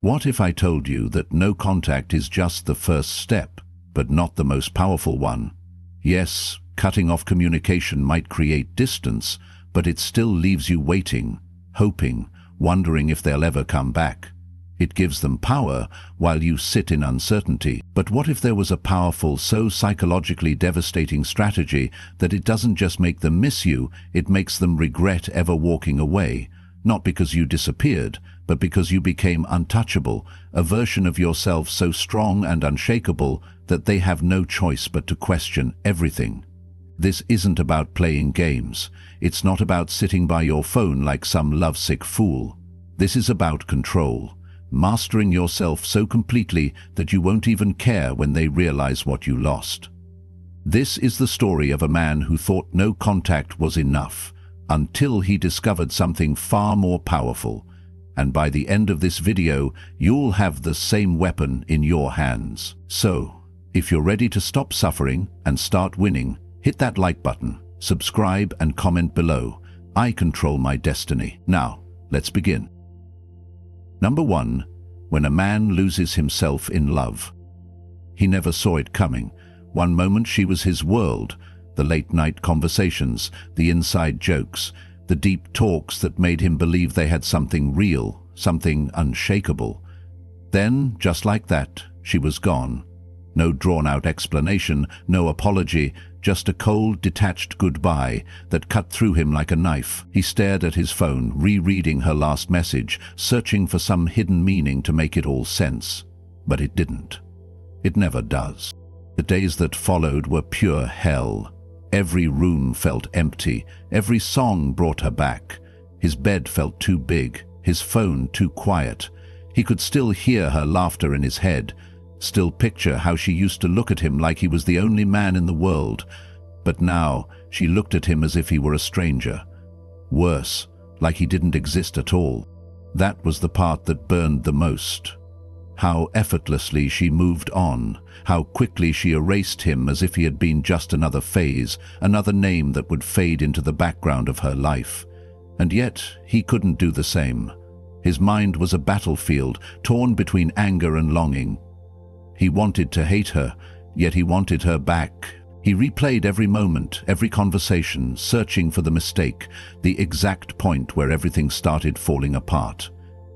What if I told you that no contact is just the first step, but not the most powerful one? Yes, cutting off communication might create distance, but it still leaves you waiting, hoping, wondering if they'll ever come back. It gives them power while you sit in uncertainty. But what if there was a powerful, so psychologically devastating strategy that it doesn't just make them miss you, it makes them regret ever walking away? Not because you disappeared, but because you became untouchable, a version of yourself so strong and unshakable that they have no choice but to question everything. This isn't about playing games. It's not about sitting by your phone like some lovesick fool. This is about control. Mastering yourself so completely that you won't even care when they realize what you lost. This is the story of a man who thought no contact was enough, until he discovered something far more powerful. And by the end of this video, you'll have the same weapon in your hands. So, if you're ready to stop suffering and start winning, hit that like button, subscribe and comment below. I control my destiny. Now, let's begin. Number 1. When a man loses himself in love. He never saw it coming. One moment she was his world, the late-night conversations, the inside jokes, the deep talks that made him believe they had something real, something unshakable. Then, just like that, she was gone. No drawn-out explanation, no apology, just a cold, detached goodbye that cut through him like a knife. He stared at his phone, rereading her last message, searching for some hidden meaning to make it all sense. But it didn't. It never does. The days that followed were pure hell. Every room felt empty. Every song brought her back. His bed felt too big, his phone too quiet. He could still hear her laughter in his head, still picture how she used to look at him like he was the only man in the world. But now she looked at him as if he were a stranger. Worse, like he didn't exist at all. That was the part that burned the most. How effortlessly she moved on, how quickly she erased him as if he had been just another phase, another name that would fade into the background of her life. And yet he couldn't do the same. His mind was a battlefield, torn between anger and longing. He wanted to hate her, yet he wanted her back. He replayed every moment, every conversation, searching for the mistake, the exact point where everything started falling apart.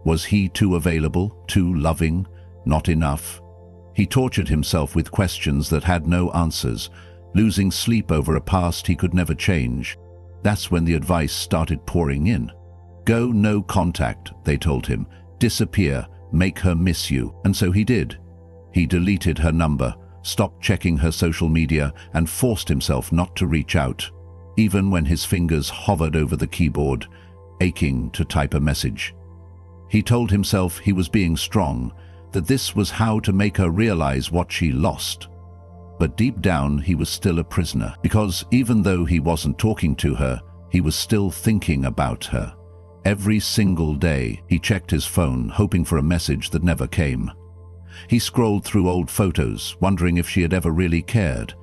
Was he too available, too loving, not enough? He tortured himself with questions that had no answers, losing sleep over a past he could never change. That's when the advice started pouring in. Go no contact, they told him. Disappear, make her miss you. And so he did. He deleted her number, stopped checking her social media, and forced himself not to reach out, even when his fingers hovered over the keyboard, aching to type a message. He told himself he was being strong, that this was how to make her realize what she lost. But deep down he was still a prisoner, because even though he wasn't talking to her, he was still thinking about her. Every single day he checked his phone, hoping for a message that never came. He scrolled through old photos, wondering if she had ever really cared.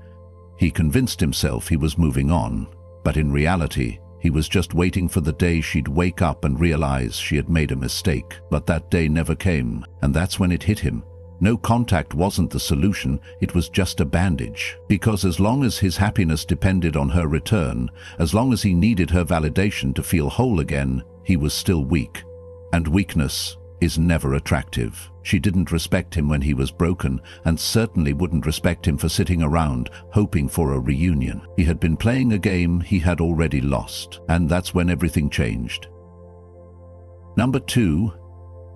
He convinced himself he was moving on, but in reality, he was just waiting for the day she'd wake up and realize she had made a mistake. But that day never came, and that's when it hit him. No contact wasn't the solution, it was just a bandage. Because as long as his happiness depended on her return, as long as he needed her validation to feel whole again, he was still weak. And weakness is never attractive. She didn't respect him when he was broken, and certainly wouldn't respect him for sitting around, hoping for a reunion. He had been playing a game he had already lost, and that's when everything changed. Number 2.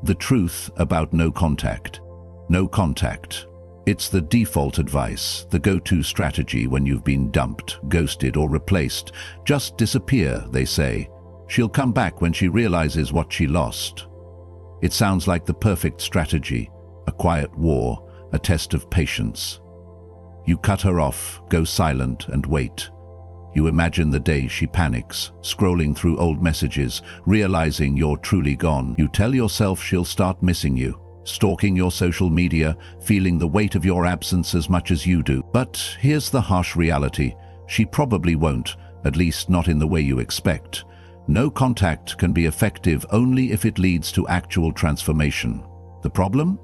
The truth about no contact. No contact. It's the default advice, the go-to strategy when you've been dumped, ghosted, or replaced. Just disappear, they say. She'll come back when she realizes what she lost. It sounds like the perfect strategy, a quiet war, a test of patience. You cut her off, go silent, and wait. You imagine the day she panics, scrolling through old messages, realizing you're truly gone. You tell yourself she'll start missing you, stalking your social media, feeling the weight of your absence as much as you do. But here's the harsh reality. She probably won't, at least not in the way you expect. No contact can be effective only if it leads to actual transformation. The problem?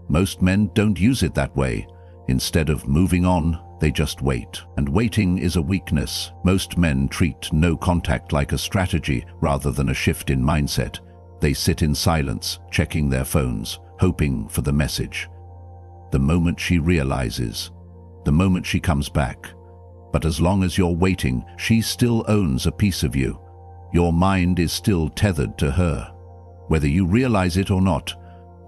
Most men don't use it that way. Instead of moving on, they just wait. And waiting is a weakness. Most men treat no contact like a strategy rather than a shift in mindset. They sit in silence, checking their phones, hoping for the message. The moment she realizes, the moment she comes back. But as long as you're waiting, she still owns a piece of you. Your mind is still tethered to her. Whether you realize it or not,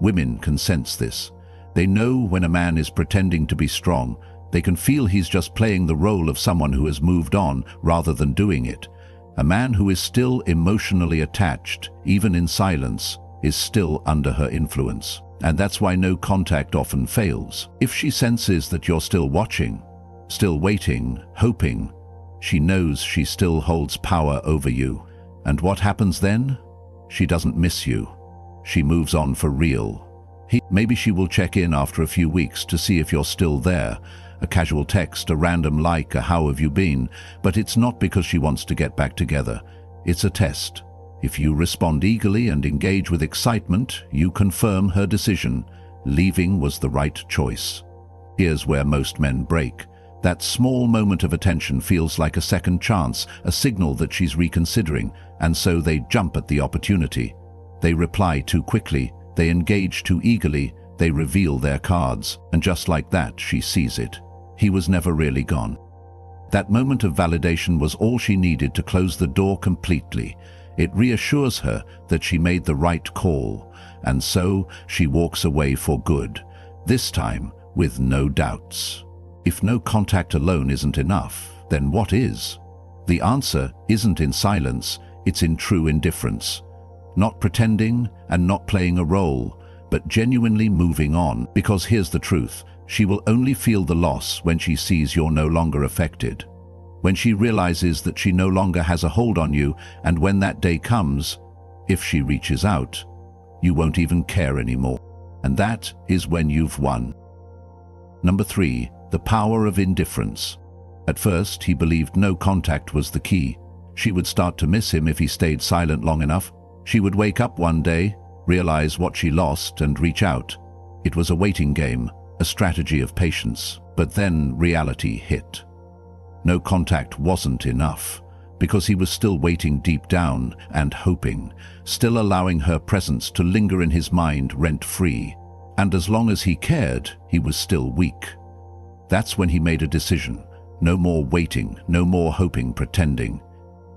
women can sense this. They know when a man is pretending to be strong. They can feel he's just playing the role of someone who has moved on rather than doing it. A man who is still emotionally attached, even in silence, is still under her influence. And that's why no contact often fails. If she senses that you're still watching, still waiting, hoping, she knows she still holds power over you. And what happens then? She doesn't miss you. She moves on for real. Maybe she will check in after a few weeks to see if you're still there. A casual text, a random like, a how have you been? But it's not because she wants to get back together. It's a test. If you respond eagerly and engage with excitement, you confirm her decision. Leaving was the right choice. Here's where most men break. That small moment of attention feels like a second chance, a signal that she's reconsidering, and so they jump at the opportunity. They reply too quickly, they engage too eagerly, they reveal their cards, and just like that, she sees it. He was never really gone. That moment of validation was all she needed to close the door completely. It reassures her that she made the right call, and so she walks away for good, this time with no doubts. If no contact alone isn't enough, then what is? The answer isn't in silence, it's in true indifference. Not pretending and not playing a role, but genuinely moving on. Because here's the truth, she will only feel the loss when she sees you're no longer affected. When she realizes that she no longer has a hold on you, and when that day comes, if she reaches out, you won't even care anymore. And that is when you've won. Number 3, the power of indifference. At first, he believed no contact was the key. She would start to miss him if he stayed silent long enough. She would wake up one day, realize what she lost, and reach out. It was a waiting game, a strategy of patience. But then reality hit. No contact wasn't enough, because he was still waiting deep down and hoping, still allowing her presence to linger in his mind rent-free. And as long as he cared, he was still weak. That's when he made a decision. No more waiting, no more hoping, pretending.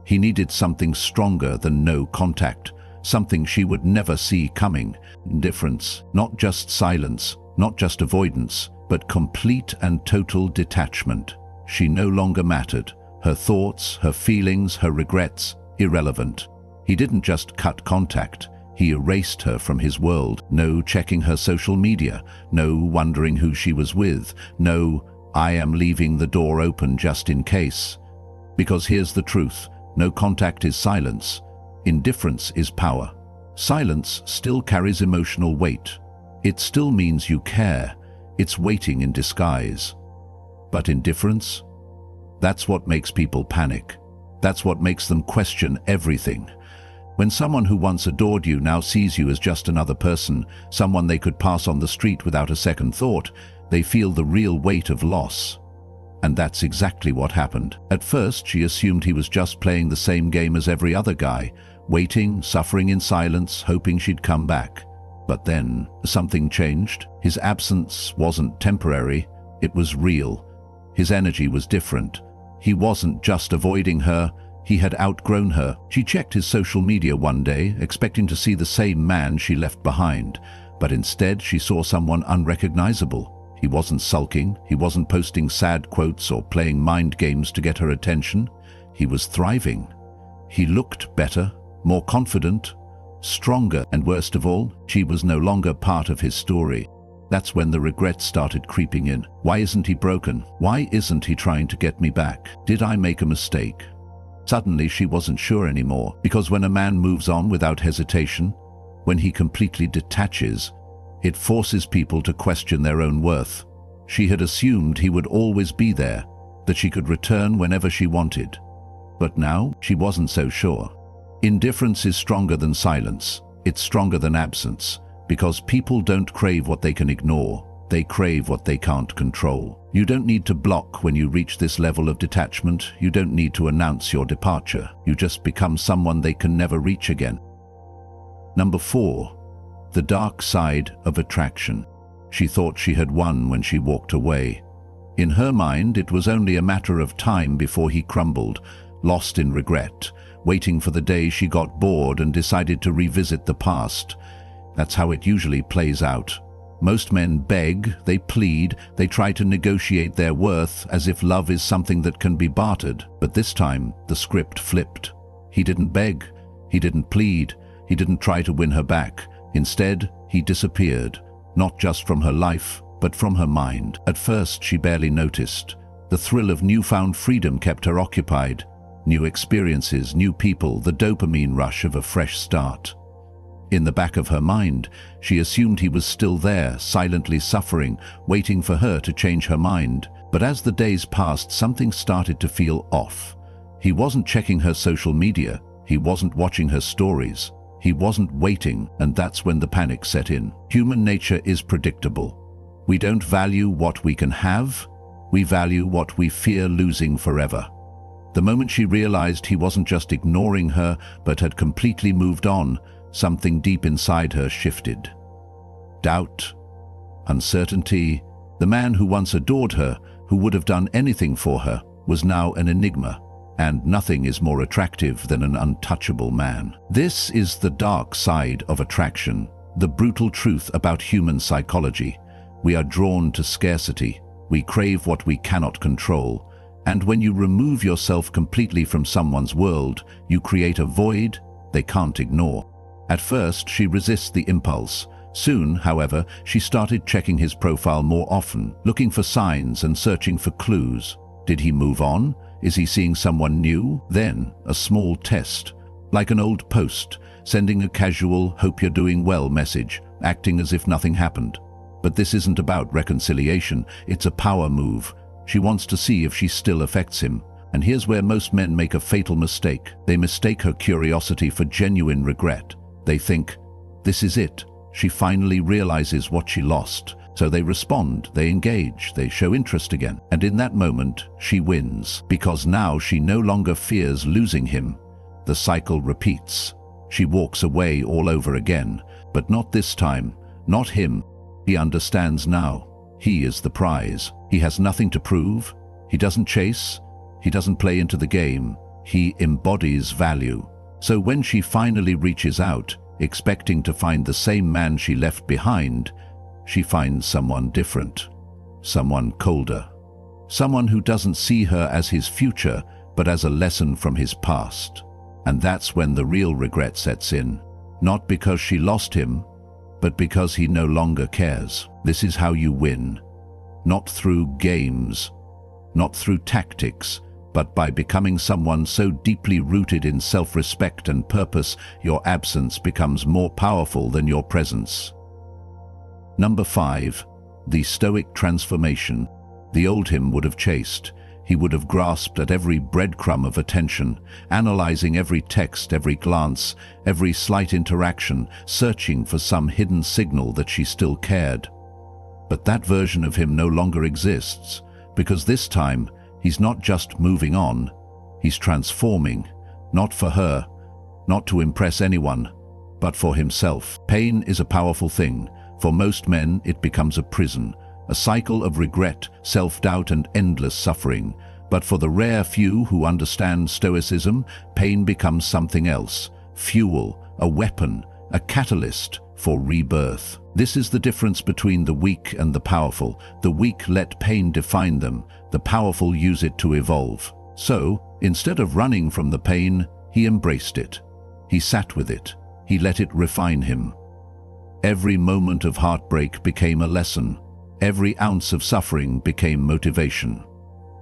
He needed something stronger than no contact, something she would never see coming. Indifference, not just silence, not just avoidance, but complete and total detachment. She no longer mattered. Her thoughts, her feelings, her regrets, irrelevant. He didn't just cut contact. He erased her from his world. No checking her social media. No wondering who she was with. No, I am leaving the door open just in case. Because here's the truth. No contact is silence. Indifference is power. Silence still carries emotional weight. It still means you care. It's waiting in disguise. But indifference? That's what makes people panic. That's what makes them question everything. When someone who once adored you now sees you as just another person, someone they could pass on the street without a second thought, they feel the real weight of loss. And that's exactly what happened. At first, she assumed he was just playing the same game as every other guy, waiting, suffering in silence, hoping she'd come back. But then, something changed. His absence wasn't temporary, it was real. His energy was different. He wasn't just avoiding her, he had outgrown her. She checked his social media one day, expecting to see the same man she left behind. But instead, she saw someone unrecognizable. He wasn't sulking, he wasn't posting sad quotes or playing mind games to get her attention. He was thriving. He looked better, more confident, stronger, and worst of all, she was no longer part of his story. That's when the regret started creeping in. Why isn't he broken? Why isn't he trying to get me back? Did I make a mistake? Suddenly she wasn't sure anymore, because when a man moves on without hesitation, when he completely detaches, it forces people to question their own worth. She had assumed he would always be there, that she could return whenever she wanted. But now she wasn't so sure. Indifference is stronger than silence. It's stronger than absence. Because people don't crave what they can ignore, they crave what they can't control. You don't need to block when you reach this level of detachment. You don't need to announce your departure. You just become someone they can never reach again. Number 4. The dark side of attraction. She thought she had won when she walked away. In her mind, it was only a matter of time before he crumbled, lost in regret, waiting for the day she got bored and decided to revisit the past. That's how it usually plays out. Most men beg, they plead, they try to negotiate their worth as if love is something that can be bartered. But this time, the script flipped. He didn't beg, he didn't plead, he didn't try to win her back. Instead, he disappeared, not just from her life, but from her mind. At first, she barely noticed. The thrill of newfound freedom kept her occupied. New experiences, new people, the dopamine rush of a fresh start. In the back of her mind, she assumed he was still there, silently suffering, waiting for her to change her mind. But as the days passed, something started to feel off. He wasn't checking her social media. He wasn't watching her stories. He wasn't waiting, and that's when the panic set in. Human nature is predictable. We don't value what we can have. We value what we fear losing forever. The moment she realized he wasn't just ignoring her, but had completely moved on, something deep inside her shifted. Doubt, uncertainty. The man who once adored her, who would have done anything for her, was now an enigma, and nothing is more attractive than an untouchable man. This is the dark side of attraction, the brutal truth about human psychology. We are drawn to scarcity. We crave what we cannot control. And when you remove yourself completely from someone's world, you create a void they can't ignore. At first, she resists the impulse. Soon, however, she started checking his profile more often, looking for signs and searching for clues. Did he move on? Is he seeing someone new? Then, a small test, like an old post, sending a casual, "hope you're doing well" message, acting as if nothing happened. But this isn't about reconciliation, it's a power move. She wants to see if she still affects him. And here's where most men make a fatal mistake. They mistake her curiosity for genuine regret. They think, this is it. She finally realizes what she lost. So they respond, they engage, they show interest again. And in that moment, she wins. Because now she no longer fears losing him. The cycle repeats. She walks away all over again. But not this time. Not him. He understands now. He is the prize. He has nothing to prove. He doesn't chase. He doesn't play into the game. He embodies value. So when she finally reaches out, expecting to find the same man she left behind, she finds someone different, someone colder, someone who doesn't see her as his future, but as a lesson from his past. And that's when the real regret sets in, not because she lost him, but because he no longer cares. This is how you win, not through games, not through tactics, but by becoming someone so deeply rooted in self-respect and purpose, your absence becomes more powerful than your presence. Number 5. The Stoic Transformation. The old him would have chased. He would have grasped at every breadcrumb of attention, analyzing every text, every glance, every slight interaction, searching for some hidden signal that she still cared. But that version of him no longer exists, because this time, he's not just moving on, he's transforming, not for her, not to impress anyone, but for himself. Pain is a powerful thing. For most men, it becomes a prison, a cycle of regret, self-doubt, and endless suffering. But for the rare few who understand Stoicism, pain becomes something else, fuel, a weapon, a catalyst for rebirth. This is the difference between the weak and the powerful. The weak let pain define them. The powerful use it to evolve. So, instead of running from the pain, he embraced it. He sat with it. He let it refine him. Every moment of heartbreak became a lesson. Every ounce of suffering became motivation.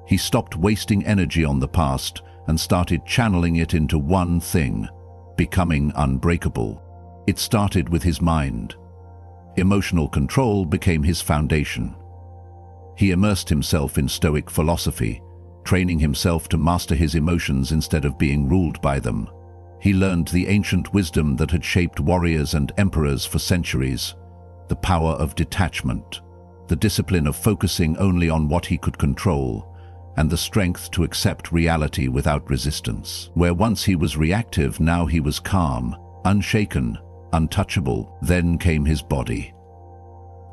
He stopped wasting energy on the past and started channeling it into one thing, becoming unbreakable. It started with his mind. Emotional control became his foundation. He immersed himself in Stoic philosophy, training himself to master his emotions instead of being ruled by them. He learned the ancient wisdom that had shaped warriors and emperors for centuries. The power of detachment, the discipline of focusing only on what he could control, and the strength to accept reality without resistance. Where once he was reactive, now he was calm, unshaken, untouchable. Then came his body.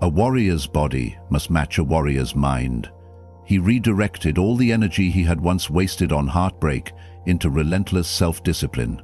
A warrior's body must match a warrior's mind. He redirected all the energy he had once wasted on heartbreak into relentless self-discipline.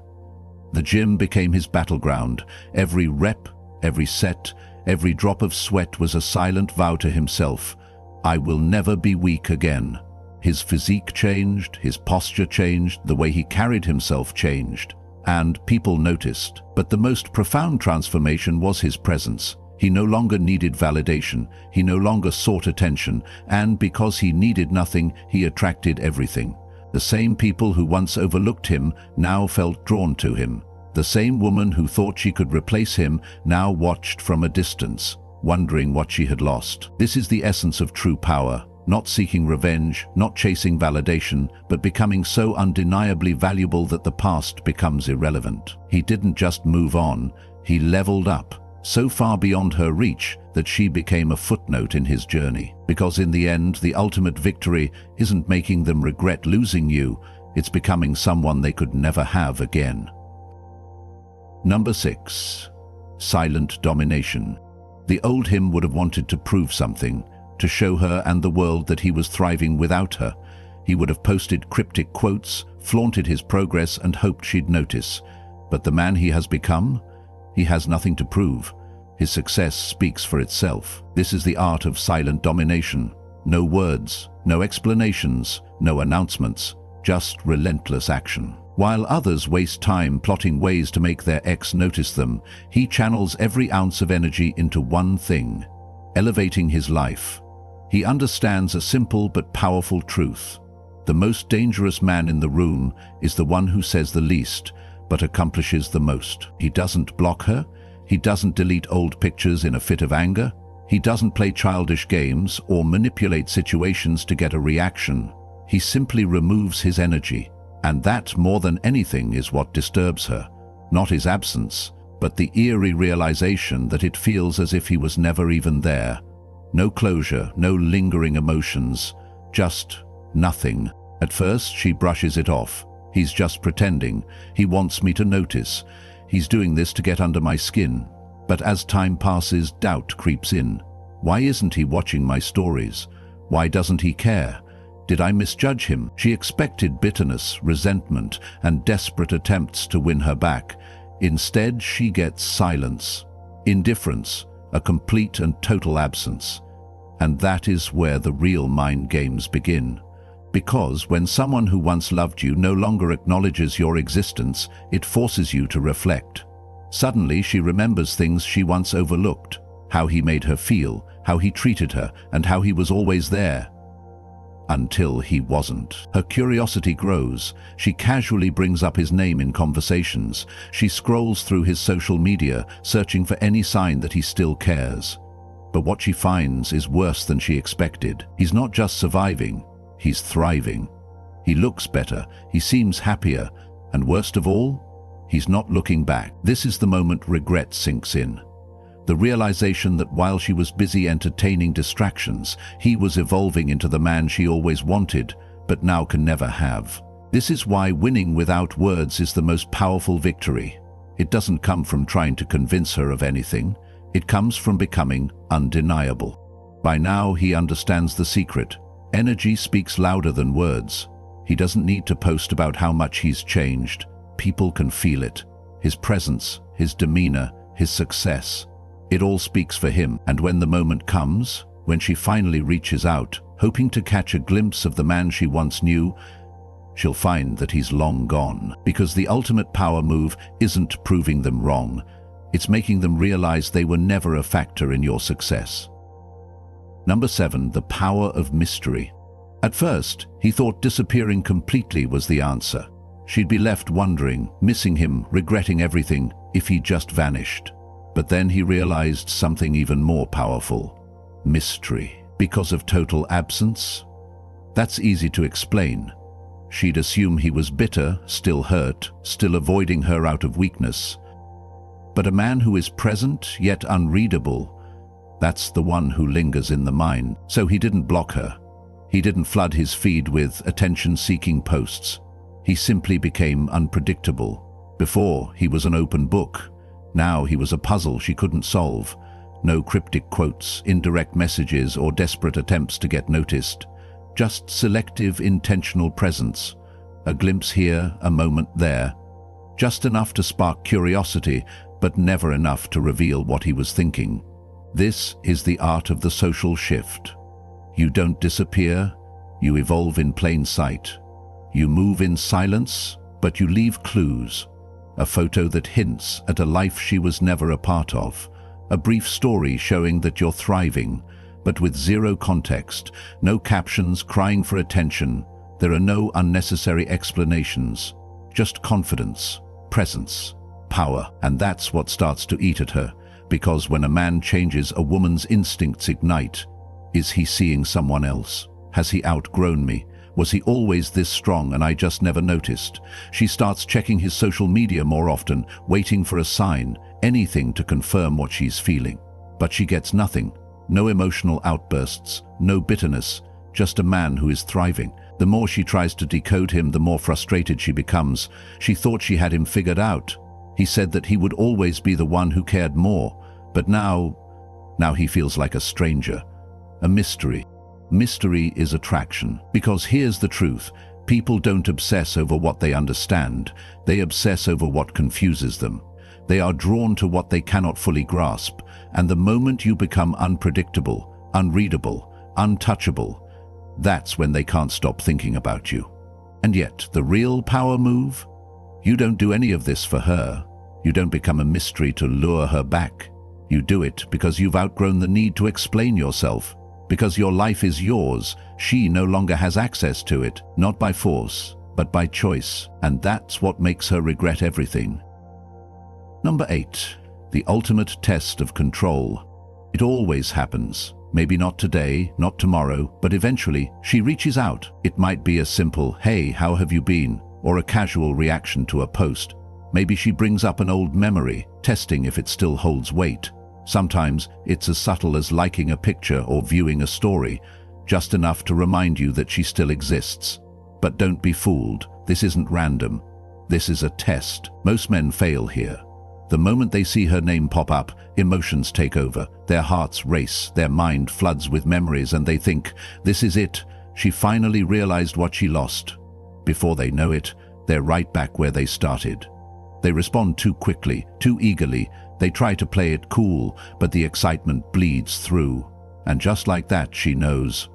The gym became his battleground. Every rep, every set, every drop of sweat was a silent vow to himself. I will never be weak again. His physique changed, his posture changed, the way he carried himself changed. And people noticed. But the most profound transformation was his presence. He no longer needed validation, he no longer sought attention, and because he needed nothing, he attracted everything. The same people who once overlooked him now felt drawn to him. The same woman who thought she could replace him now watched from a distance, wondering what she had lost. This is the essence of true power. Not seeking revenge, not chasing validation, but becoming so undeniably valuable that the past becomes irrelevant. He didn't just move on, he leveled up, so far beyond her reach that she became a footnote in his journey. Because in the end, the ultimate victory isn't making them regret losing you, it's becoming someone they could never have again. Number 6. Silent domination. The old him would have wanted to prove something, to show her and the world that he was thriving without her. He would have posted cryptic quotes, flaunted his progress, and hoped she'd notice. But the man he has become? He has nothing to prove. His success speaks for itself. This is the art of silent domination. No words, no explanations, no announcements, just relentless action. While others waste time plotting ways to make their ex notice them, he channels every ounce of energy into one thing: elevating his life. He understands a simple but powerful truth. The most dangerous man in the room is the one who says the least, but accomplishes the most. He doesn't block her. He doesn't delete old pictures in a fit of anger. He doesn't play childish games or manipulate situations to get a reaction. He simply removes his energy. And that, more than anything, is what disturbs her. Not his absence, but the eerie realization that it feels as if he was never even there. No closure, no lingering emotions, just nothing. At first, she brushes it off. He's just pretending. He wants me to notice. He's doing this to get under my skin. But as time passes, doubt creeps in. Why isn't he watching my stories? Why doesn't he care? Did I misjudge him? She expected bitterness, resentment, and desperate attempts to win her back. Instead, she gets silence, indifference, a complete and total absence. And that is where the real mind games begin. Because when someone who once loved you no longer acknowledges your existence, it forces you to reflect. Suddenly, she remembers things she once overlooked: how he made her feel, how he treated her, and how he was always there. Until he wasn't. Her curiosity grows. She casually brings up his name in conversations. She scrolls through his social media, searching for any sign that he still cares. But what she finds is worse than she expected. He's not just surviving, he's thriving. He looks better, he seems happier, and worst of all, he's not looking back. This is the moment regret sinks in. The realization that while she was busy entertaining distractions, he was evolving into the man she always wanted, but now can never have. This is why winning without words is the most powerful victory. It doesn't come from trying to convince her of anything. It comes from becoming undeniable. By now, he understands the secret. Energy speaks louder than words. He doesn't need to post about how much he's changed. People can feel it. His presence, his demeanor, his success. It all speaks for him. And when the moment comes, when she finally reaches out, hoping to catch a glimpse of the man she once knew, she'll find that he's long gone. Because the ultimate power move isn't proving them wrong. It's making them realize they were never a factor in your success. Number 7, the power of mystery. At first, he thought disappearing completely was the answer. She'd be left wondering, missing him, regretting everything, if he just vanished. But then he realized something even more powerful: mystery. Because of total absence? That's easy to explain. She'd assume he was bitter, still hurt, still avoiding her out of weakness. But a man who is present yet unreadable, that's the one who lingers in the mind. So he didn't block her. He didn't flood his feed with attention-seeking posts. He simply became unpredictable. Before, he was an open book. Now he was a puzzle she couldn't solve. No cryptic quotes, indirect messages, or desperate attempts to get noticed. Just selective, intentional presence. A glimpse here, a moment there. Just enough to spark curiosity, but never enough to reveal what he was thinking. This is the art of the social shift. You don't disappear, you evolve in plain sight. You move in silence, but you leave clues. A photo that hints at a life she was never a part of. A brief story showing that you're thriving, but with zero context, no captions crying for attention. There are no unnecessary explanations, just confidence, presence, power. And that's what starts to eat at her, because when a man changes, a woman's instincts ignite. Is he seeing someone else? Has he outgrown me? Was he always this strong and I just never noticed? She starts checking his social media more often, waiting for a sign, anything to confirm what she's feeling. But she gets nothing. No emotional outbursts, no bitterness, just a man who is thriving. The more she tries to decode him, the more frustrated she becomes. She thought she had him figured out. He said that he would always be the one who cared more, but now he feels like a stranger, a mystery. Mystery is attraction, because here's the truth. People don't obsess over what they understand, they obsess over what confuses them. They are drawn to what they cannot fully grasp, and the moment you become unpredictable, unreadable, untouchable, that's when they can't stop thinking about you. And yet, the real power move? You don't do any of this for her. You don't become a mystery to lure her back. You do it because you've outgrown the need to explain yourself. Because your life is yours, she no longer has access to it, not by force, but by choice. And that's what makes her regret everything. Number 8. The ultimate test of control. It always happens. Maybe not today, not tomorrow, but eventually she reaches out. It might be a simple, "Hey, how have you been?" or a casual reaction to a post. Maybe she brings up an old memory, testing if it still holds weight. Sometimes it's as subtle as liking a picture or viewing a story, just enough to remind you that she still exists. But don't be fooled, this isn't random. This is a test. Most men fail here. The moment they see her name pop up, emotions take over. Their hearts race, their mind floods with memories, and they think, this is it. She finally realized what she lost. Before they know it, they're right back where they started. They respond too quickly, too eagerly. They try to play it cool, but the excitement bleeds through. And just like that, she knows.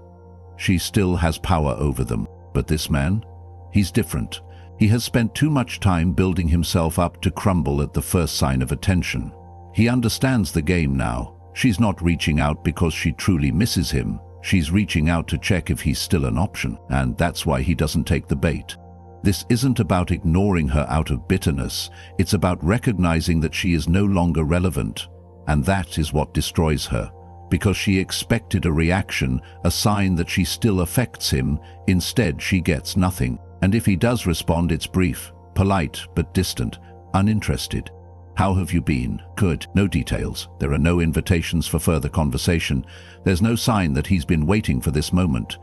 She still has power over them. But this man? He's different. He has spent too much time building himself up to crumble at the first sign of attention. He understands the game now. She's not reaching out because she truly misses him. She's reaching out to check if he's still an option, and that's why he doesn't take the bait. This isn't about ignoring her out of bitterness. It's about recognizing that she is no longer relevant, and that is what destroys her. Because she expected a reaction, a sign that she still affects him. Instead, she gets nothing. And if he does respond, it's brief, polite but distant, uninterested. How have you been? Good. No details. There are no invitations for further conversation. There's no sign that he's been waiting for this moment.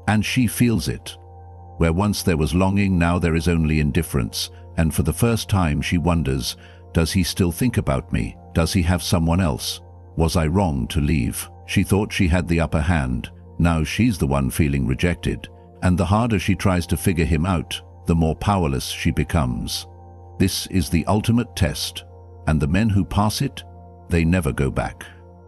And she feels it. Where once there was longing, now there is only indifference. And for the first time she wonders, does he still think about me? Does he have someone else? Was I wrong to leave? She thought she had the upper hand. Now she's the one feeling rejected. And the harder she tries to figure him out, the more powerless she becomes. This is the ultimate test. And the men who pass it, they never go back.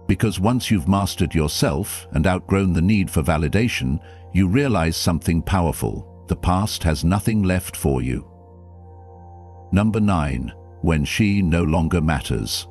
Because once you've mastered yourself and outgrown the need for validation, you realize something powerful. The past has nothing left for you. Number 9. When she no longer matters.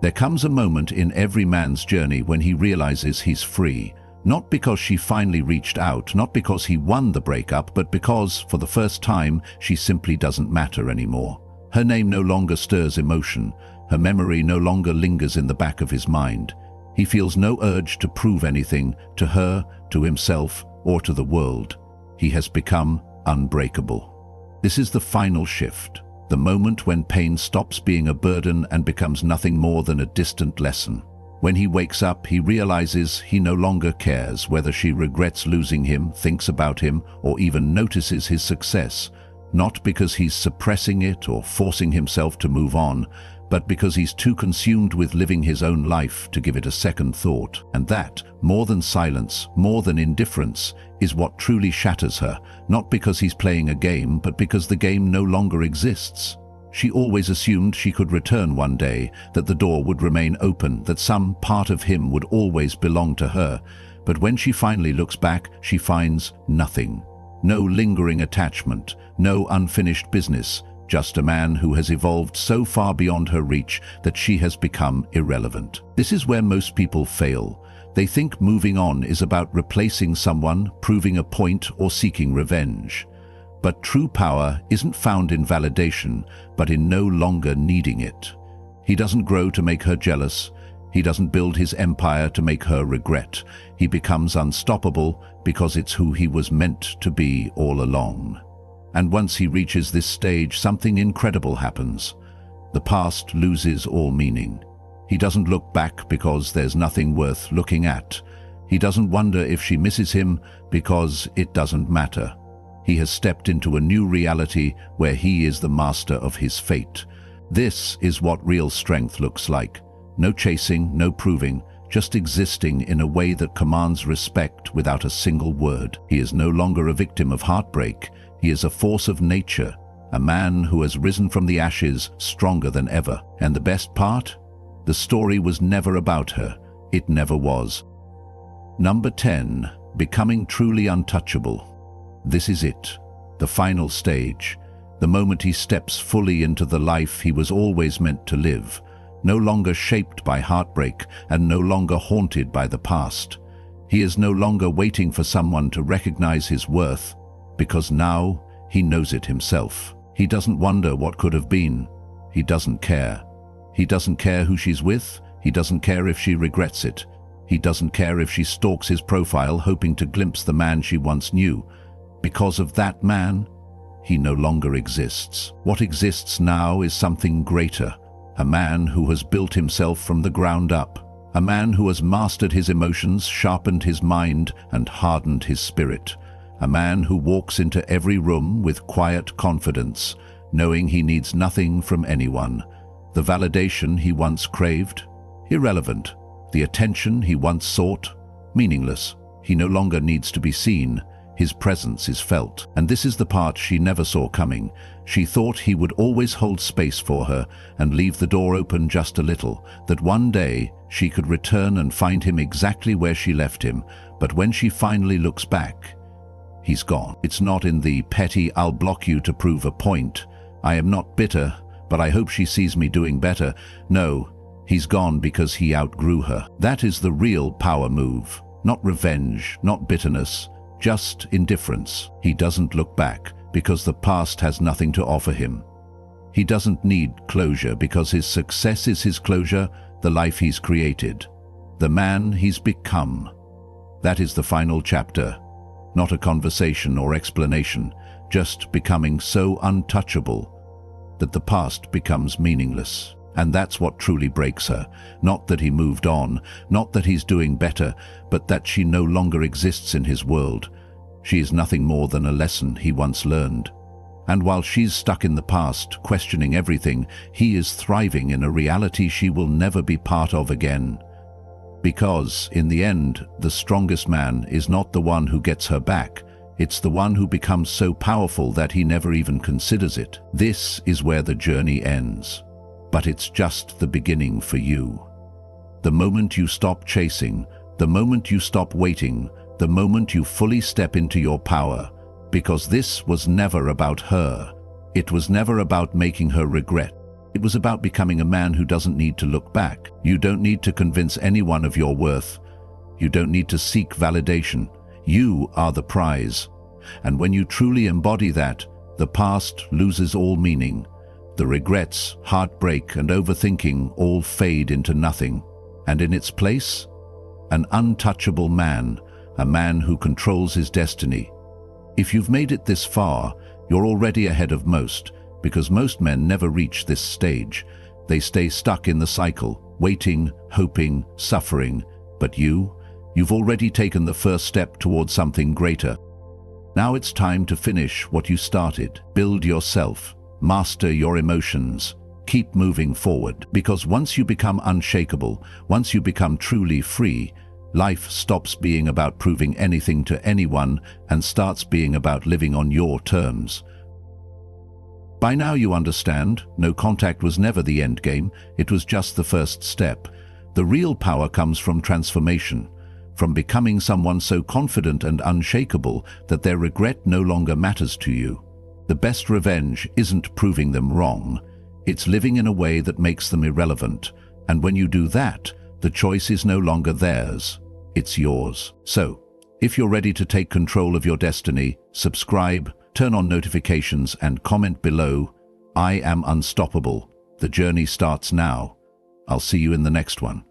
There comes a moment in every man's journey when he realizes he's free. Not because she finally reached out, not because he won the breakup, but because, for the first time, she simply doesn't matter anymore. Her name no longer stirs emotion. Her memory no longer lingers in the back of his mind. He feels no urge to prove anything to her, to himself, or to the world. He has become unbreakable. This is the final shift, the moment when pain stops being a burden and becomes nothing more than a distant lesson. When he wakes up, he realizes he no longer cares whether she regrets losing him, thinks about him, or even notices his success, not because he's suppressing it or forcing himself to move on, but because he's too consumed with living his own life to give it a second thought. And that, more than silence, more than indifference, is what truly shatters her, not because he's playing a game, but because the game no longer exists. She always assumed she could return one day, that the door would remain open, that some part of him would always belong to her. But when she finally looks back, she finds nothing. No lingering attachment, no unfinished business, just a man who has evolved so far beyond her reach that she has become irrelevant. This is where most people fail. They think moving on is about replacing someone, proving a point, or seeking revenge. But true power isn't found in validation, but in no longer needing it. He doesn't grow to make her jealous. He doesn't build his empire to make her regret. He becomes unstoppable because it's who he was meant to be all along. And once he reaches this stage, something incredible happens. The past loses all meaning. He doesn't look back because there's nothing worth looking at. He doesn't wonder if she misses him because it doesn't matter. He has stepped into a new reality where he is the master of his fate. This is what real strength looks like. No chasing, no proving, just existing in a way that commands respect without a single word. He is no longer a victim of heartbreak. He is a force of nature, a man who has risen from the ashes stronger than ever. And the best part? The story was never about her. It never was. Number 10. Becoming truly untouchable. This is it, the final stage, the moment he steps fully into the life he was always meant to live, no longer shaped by heartbreak and no longer haunted by the past. He is no longer waiting for someone to recognize his worth, because now he knows it himself. He doesn't wonder what could have been. He doesn't care. He doesn't care who she's with. He doesn't care if she regrets it. He doesn't care if she stalks his profile hoping to glimpse the man she once knew. Because of that man, he no longer exists. What exists now is something greater, a man who has built himself from the ground up, a man who has mastered his emotions, sharpened his mind, and hardened his spirit, a man who walks into every room with quiet confidence, knowing he needs nothing from anyone. The validation he once craved? Irrelevant. The attention he once sought? Meaningless. He no longer needs to be seen. His presence is felt. And this is the part she never saw coming. She thought he would always hold space for her and leave the door open just a little, that one day she could return and find him exactly where she left him. But when she finally looks back, he's gone. It's not in the petty, "I'll block you to prove a point. I am not bitter, but I hope she sees me doing better." No, he's gone because he outgrew her. That is the real power move. Not revenge, not bitterness, just indifference. He doesn't look back because the past has nothing to offer him. He doesn't need closure because his success is his closure, the life he's created, the man he's become. That is the final chapter. Not a conversation or explanation, just becoming so untouchable that the past becomes meaningless. And that's what truly breaks her. Not that he moved on, not that he's doing better, but that she no longer exists in his world. She is nothing more than a lesson he once learned. And while she's stuck in the past, questioning everything, he is thriving in a reality she will never be part of again. Because, in the end, the strongest man is not the one who gets her back. It's the one who becomes so powerful that he never even considers it. This is where the journey ends. But it's just the beginning for you. The moment you stop chasing, the moment you stop waiting, the moment you fully step into your power. Because this was never about her. It was never about making her regret. It was about becoming a man who doesn't need to look back. You don't need to convince anyone of your worth. You don't need to seek validation. You are the prize. And when you truly embody that, the past loses all meaning. The regrets, heartbreak, and overthinking all fade into nothing. And in its place, an untouchable man, a man who controls his destiny, If you've made it this far, you're already ahead of most, because most men never reach this stage. They stay stuck in the cycle, waiting, hoping, suffering. But you've already taken the first step towards something greater. Now it's time to finish what you started. Build yourself. Master your emotions. Keep moving forward, because once you become unshakable, once you become truly free, life stops being about proving anything to anyone and starts being about living on your terms. By now you understand, no contact was never the end game, it was just the first step. The real power comes from transformation, from becoming someone so confident and unshakable that their regret no longer matters to you. The best revenge isn't proving them wrong, it's living in a way that makes them irrelevant. And when you do that, the choice is no longer theirs, it's yours. So, if you're ready to take control of your destiny, subscribe, turn on notifications and comment below. I am unstoppable. The journey starts now. I'll see you in the next one.